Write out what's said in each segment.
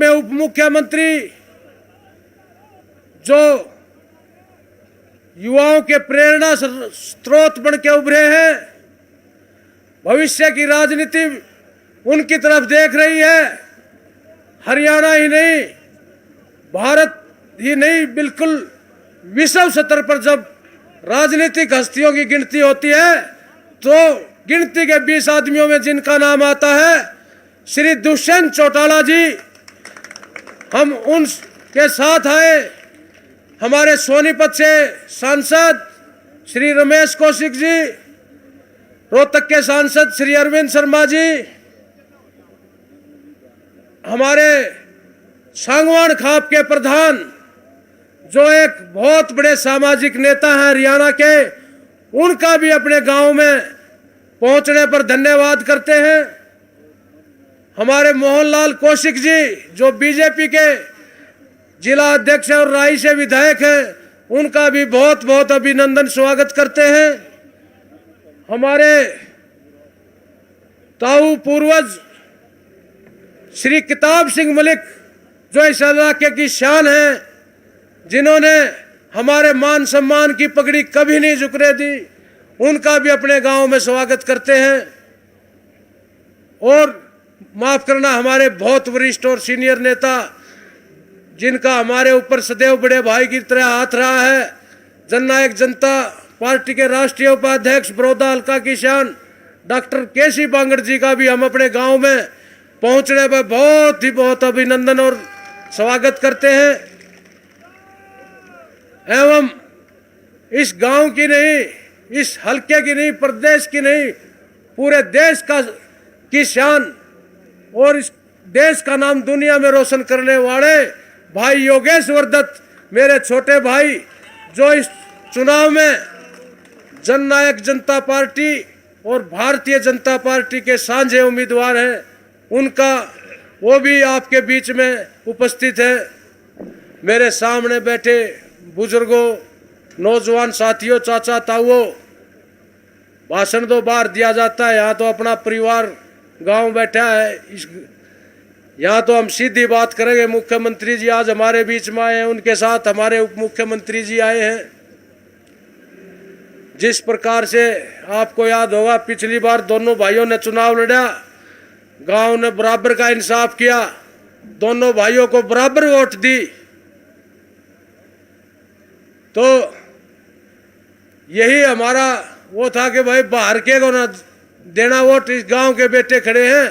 में उप मुख्यमंत्री जो युवाओं के प्रेरणा स्रोत बन के उभरे हैं, भविष्य की राजनीति उनकी तरफ देख रही है। हरियाणा ही नहीं, भारत ही नहीं, बिल्कुल विश्व स्तर पर जब राजनीतिक हस्तियों की गिनती होती है तो गिनती के 20 आदमियों में जिनका नाम आता है श्री दुष्यंत चौटाला जी, हम उनके साथ आए। हमारे सोनीपत से सांसद श्री रमेश कौशिक जी, रोहतक के सांसद श्री अरविंद शर्मा जी, हमारे सांगवान खाप के प्रधान जो एक बहुत बड़े सामाजिक नेता हैं हरियाणा के, उनका भी अपने गांव में पहुंचने पर धन्यवाद करते हैं। हमारे मोहनलाल कौशिक जी जो बीजेपी के जिला अध्यक्ष और राई से विधायक हैं, उनका भी बहुत बहुत अभिनंदन स्वागत करते हैं। हमारे ताऊ पूर्वज श्री किताब सिंह मलिक जो इस इलाके की शान है, जिन्होंने हमारे मान सम्मान की पगड़ी कभी नहीं झुकने दी, उनका भी अपने गांव में स्वागत करते हैं। और माफ करना, हमारे बहुत वरिष्ठ और सीनियर नेता जिनका हमारे ऊपर सदैव बड़े भाई की तरह हाथ रहा है, जननायक जनता पार्टी के राष्ट्रीय उपाध्यक्ष बड़ौदा हल्का की शान डॉक्टर केसी बांगड़ जी का भी हम अपने गांव में पहुंचने पर बहुत अभिनंदन और स्वागत करते हैं। एवं इस गांव की नहीं, इस हलके की नहीं, प्रदेश की नहीं, पूरे देश की शान और इस देश का नाम दुनिया में रोशन करने वाले भाई योगेश्वर दत्त, मेरे छोटे भाई, जो इस चुनाव में जननायक जनता पार्टी और भारतीय जनता पार्टी के साझे उम्मीदवार हैं, उनका वो भी आपके बीच में उपस्थित है। मेरे सामने बैठे बुजुर्गों, नौजवान साथियों, चाचा ताऊओं, भाषण तो बाहर दिया जाता है, यहाँ तो अपना परिवार गांव बैठा है। यहाँ तो हम सीधी बात करेंगे। मुख्यमंत्री जी आज हमारे बीच में आए हैं, उनके साथ हमारे उप मुख्यमंत्री जी आए हैं। जिस प्रकार से आपको याद होगा, पिछली बार दोनों भाइयों ने चुनाव लड़ा, गांव ने बराबर का इंसाफ किया, दोनों भाइयों को बराबर वोट दी। तो यही हमारा वो था कि भाई बाहर के को ना देना वोट, इस गांव के बेटे खड़े हैं,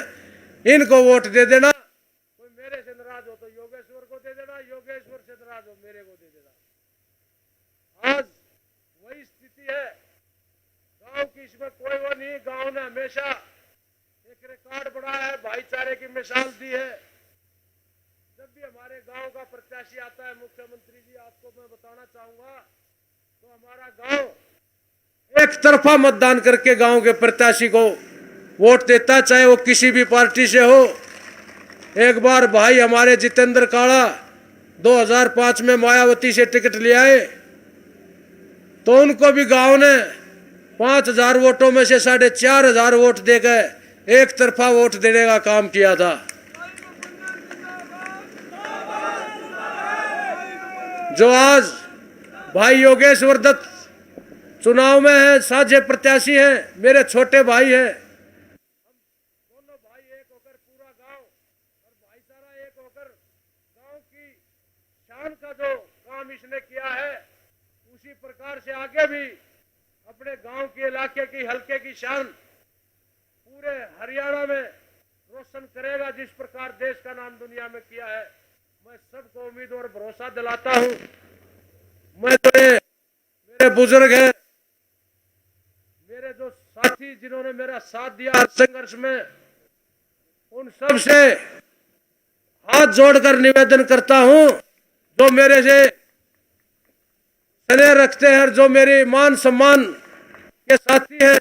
इनको वोट दे देना। कोई मेरे से नाराज हो तो योगेश्वर को दे देना, योगेश्वर से नाराज हो मेरे को दे देना। आज वही स्थिति है गांव की, इसमें कोई वो नहीं। गांव ने हमेशा एक रिकॉर्ड बनाया है, भाईचारे की मिसाल दी है। जब भी हमारे गांव का प्रत्याशी आता है, मुख्यमंत्री जी आपको मैं बताना चाहूंगा, तो हमारा गांव एक तरफा मतदान करके गांव के प्रत्याशी को वोट देता, चाहे वो किसी भी पार्टी से हो। एक बार भाई हमारे जितेंद्र काड़ा 2005 में मायावती से टिकट ले आए, तो उनको भी गांव ने 5000 वोटों में से 4500 वोट देकर एक तरफा वोट देने का काम किया था। जो आज भाई योगेश्वर दत्त चुनाव में है, साझे प्रत्याशी हैं, मेरे छोटे भाई हैं। हम दोनों भाई एक होकर पूरा गांव और भाईचारा एक होकर गांव की शान का जो काम इसने किया है, उसी प्रकार से आगे भी अपने गांव के इलाके की, हल्के की शान पूरे हरियाणा में रोशन करेगा, जिस प्रकार देश का नाम दुनिया में किया है। मैं सबको उम्मीद और भरोसा दिलाता हूं। मैं तो मेरे बुजुर्ग हैं, मेरे जो साथी जिन्होंने मेरा साथ दिया संघर्ष में, उन सब से हाथ जोड़कर निवेदन करता हूं, जो मेरे से स्नेह रखते हैं और जो मेरे मान सम्मान के साथी हैं।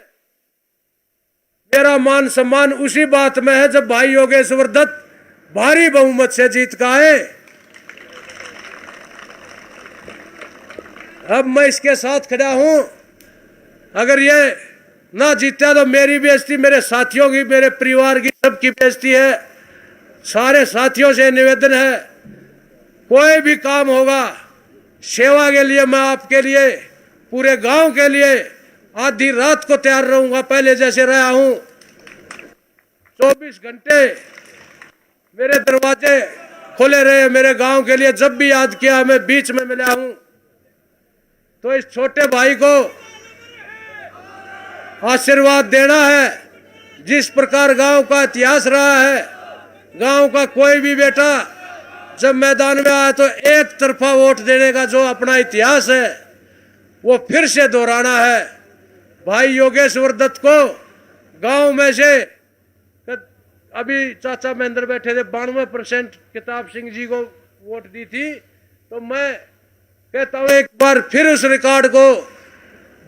मेरा मान सम्मान उसी बात में है जब भाई योगेश्वर दत्त भारी बहुमत से जीत का आए। अब मैं इसके साथ खड़ा हूं। अगर ये ना जीता तो मेरी बेइज्जती, मेरे साथियों की, मेरे परिवार की, सबकी बेइज्जती है। सारे साथियों से निवेदन है, कोई भी काम होगा सेवा के लिए, मैं आपके लिए, पूरे गांव के लिए आधी रात को तैयार रहूंगा, पहले जैसे रहा हूं। 24 घंटे मेरे दरवाजे खुले रहे मेरे गांव के लिए। जब भी याद किया मैं बीच में मिला हूं। तो इस छोटे भाई को आशीर्वाद देना है। जिस प्रकार गांव का इतिहास रहा है, गांव का कोई भी बेटा जब मैदान में आया तो एक तरफा वोट देने का जो अपना इतिहास है वो फिर से दोहराना है। भाई योगेश्वर दत्त को गांव में से, अभी चाचा महेंद्र बैठे थे, 92% किताब सिंह जी को वोट दी थी। तो मैं कहता हूं एक बार फिर उस रिकॉर्ड को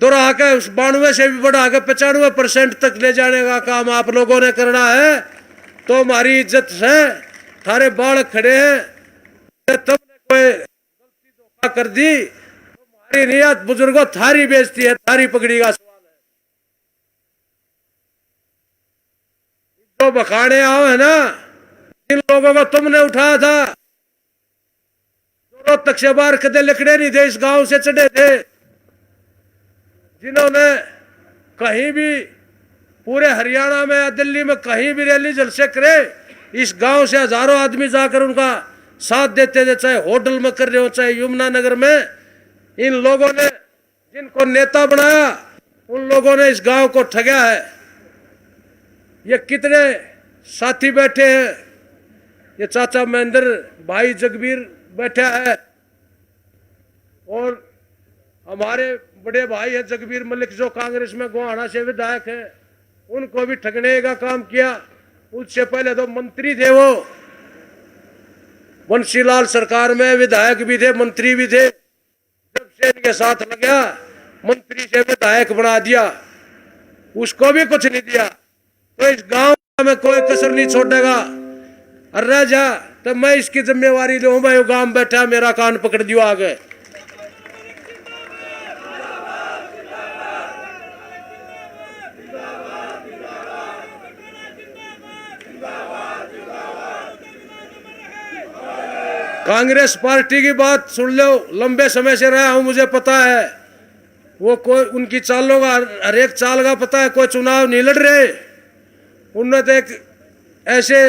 दोहरा के उस 92 से भी बढ़ा के 95% तक ले जाने का काम आप लोगों ने करना है। तो हमारी इज्जत है, थारे बालक खड़े हैं, तुमने कोई गलती धोखा कर दी तो हमारी नियत बुजुर्गों थारी बेइज्जती है, थारी पगड़ी का सवाल है। जो बखाने आओ है ना, इन लोगों को तुमने उठाया था, जो तक से बाहर कदे लिखड़े नहीं थे, इस गांव से चढ़े थे, जिन्होंने कहीं भी पूरे हरियाणा में या दिल्ली में कहीं भी रैली जलसे करे, इस गांव से हजारों आदमी जाकर उनका साथ देते थे, चाहे होटल में कर रहे हो चाहे यमुनानगर में। इन लोगों ने जिनको नेता बनाया उन लोगों ने इस गांव को ठगा है। ये कितने साथी बैठे हैं, ये चाचा महेंद्र, भाई जगबीर बैठा है, और हमारे बड़े भाई है जगबीर मलिक जो कांग्रेस में गोहाना से विधायक है, उनको भी ठगने का काम किया। उससे पहले तो मंत्री थे, वो बंशीलाल सरकार में विधायक भी थे, मंत्री भी थे। जब से इनके साथ लगा, मंत्री से विधायक बना दिया, उसको भी कुछ नहीं दिया। तो इस गांव में कोई कसर नहीं छोड़ेगा। अरे जा तो मैं इसकी जिम्मेवारी लूं, मैं गांव में बैठा मेरा कान पकड़ दियो आगे। कांग्रेस पार्टी की बात सुन लो, लंबे समय से रहा हूं, मुझे पता है वो कोई उनकी चालों का, हर एक चाल का पता है। कोई चुनाव नहीं लड़ रहे, उन्होंने तो एक ऐसे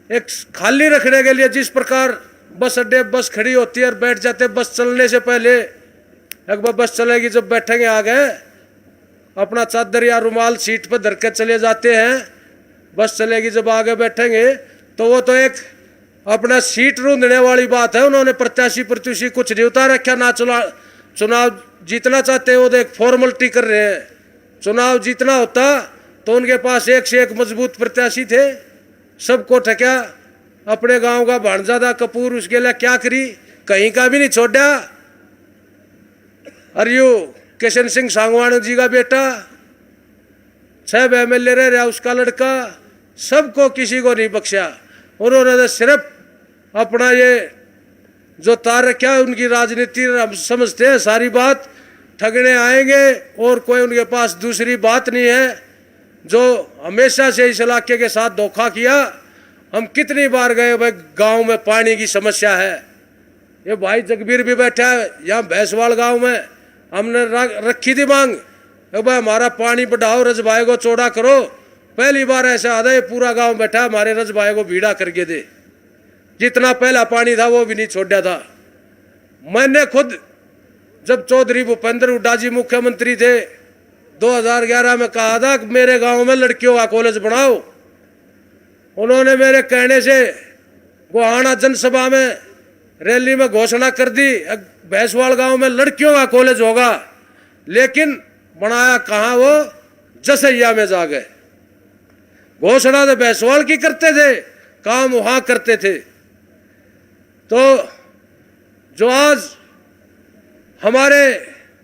एक खाली रखने के लिए, जिस प्रकार बस अड्डे बस खड़ी होती है और बैठ जाते, बस चलने से पहले एक बार बस चलेगी, जब बैठेंगे आ गए, अपना चादर या रुमाल सीट पर धर के चले जाते हैं। बस चलेगी, जब आगे बैठेंगे तो वो तो एक अपना सीट ढूंढने वाली बात है। उन्होंने प्रत्याशी प्रत्याशी कुछ नहीं उतार रखा ना। चुनाव जीतना चाहते हैं, वो तो एक फॉर्मेलिटी कर रहे हैं। चुनाव जीतना होता तो उनके पास एक से एक मजबूत प्रत्याशी थे, सबको ठका। अपने गांव का भांजादा कपूर उसके लिए क्या करी, कहीं का भी नहीं छोड़ा। अरियो किशन सिंह सांगवान जी का बेटा, 6 MLA रहा उसका लड़का, सबको किसी को नहीं बख्शा। उन्होंने तो सिर्फ अपना ये जो तार रखा है, उनकी राजनीति हम समझते हैं सारी बात, ठगने आएंगे और कोई उनके पास दूसरी बात नहीं है। जो हमेशा से इस इलाके के साथ धोखा किया, हम कितनी बार गए भाई, गांव में पानी की समस्या है। ये भाई जगबीर भी बैठा है यहाँ भैंसवाल गांव में, हमने रखी थी मांग, भाई हमारा पानी बढ़ाओ, रजभाई को चौड़ा करो। पहली बार ऐसा आता है, पूरा गांव बैठा, हमारे रजभाई को भीड़ा करके दे। जितना पहला पानी था वो भी नहीं छोड़ा था। मैंने खुद जब चौधरी भूपेंद्र हुड्डा जी मुख्यमंत्री थे 2011 में कहा था कि मेरे गांव में लड़कियों का कॉलेज बनाओ। उन्होंने मेरे कहने से गोहाना जनसभा में रैली में घोषणा कर दी, भैंसवाल गांव में लड़कियों का कॉलेज होगा। लेकिन बनाया कहाँ, वो जसैया में जा गए। घोषणा तो भैंसवाल की करते थे, काम वहां करते थे। तो जो आज हमारे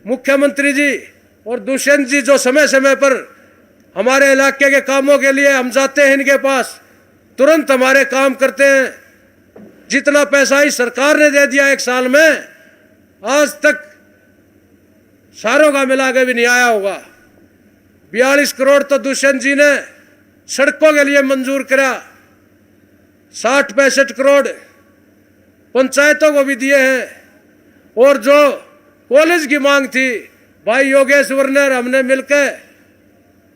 मुख्यमंत्री जी और दुष्यंत जी जो समय समय पर हमारे इलाके के कामों के लिए हम जाते हैं इनके पास, तुरंत हमारे काम करते हैं। जितना पैसा इस सरकार ने दे दिया 1 साल में, आज तक सारों का मिला के भी नहीं आया होगा। 42 करोड़ तो दुष्यंत जी ने सड़कों के लिए मंजूर करा। 60-65 करोड़ पंचायतों को भी दिए हैं। और जो कॉलेज की मांग थी भाई योगेश्वर ने और हमने मिलकर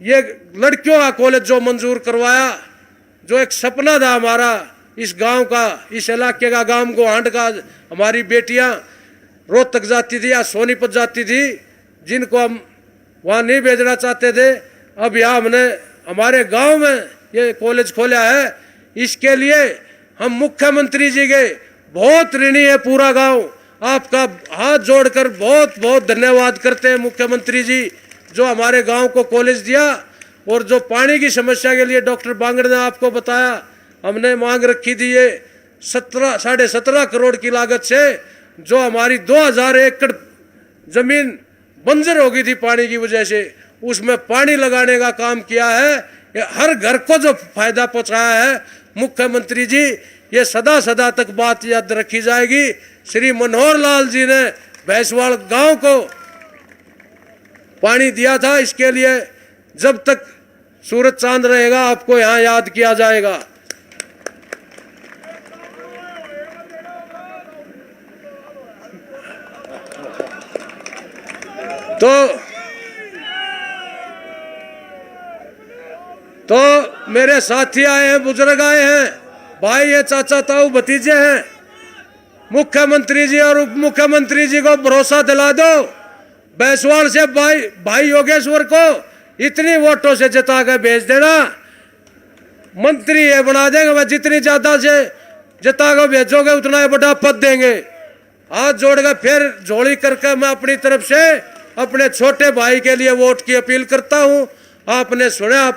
ये लड़कियों का कॉलेज जो मंजूर करवाया, जो एक सपना था हमारा इस गांव का, इस इलाके का, गांव गोहांड का। हमारी बेटियां रोहतक जाती थी या सोनीपत जाती थी, जिनको हम वहाँ नहीं भेजना चाहते थे। अब यहाँ हमने हमारे गांव में ये कॉलेज खोला है। इसके लिए हम मुख्यमंत्री जी के बहुत ऋणी है पूरा गांव। आपका हाथ जोड़कर बहुत बहुत धन्यवाद करते हैं मुख्यमंत्री जी, जो हमारे गांव को कॉलेज दिया। और जो पानी की समस्या के लिए डॉक्टर बांगड़ ने आपको बताया, हमने मांग रखी थी ये 17.5 करोड़ की लागत से, जो हमारी 2000 एकड़ जमीन बंजर हो गई थी पानी की वजह से, उसमें पानी लगाने का काम किया है। ये हर घर को जो फायदा पहुंचाया है मुख्यमंत्री जी, ये सदा सदा तक बात याद रखी जाएगी। श्री मनोहर लाल जी ने भैंसवाड़ गांव को पानी दिया था, इसके लिए जब तक सूरज चांद रहेगा आपको यहाँ याद किया जाएगा। तो मेरे साथी आए हैं, बुजुर्ग आए हैं, भाई ये चाचा ताऊ भतीजे हैं। मुख्यमंत्री जी और उप मुख्यमंत्री जी को भरोसा दिला दो, भैंसवाड़ से भाई योगेश्वर को इतनी वोटों से जिता के भेज देना, मंत्री ये बना देंगे। मैं जितनी ज्यादा से जिता के भेजोगे उतना बड़ा पद देंगे। हाथ जोड़कर फिर झोली करके मैं अपनी तरफ से अपने छोटे भाई के लिए वोट की अपील करता हूं। आपने सुना।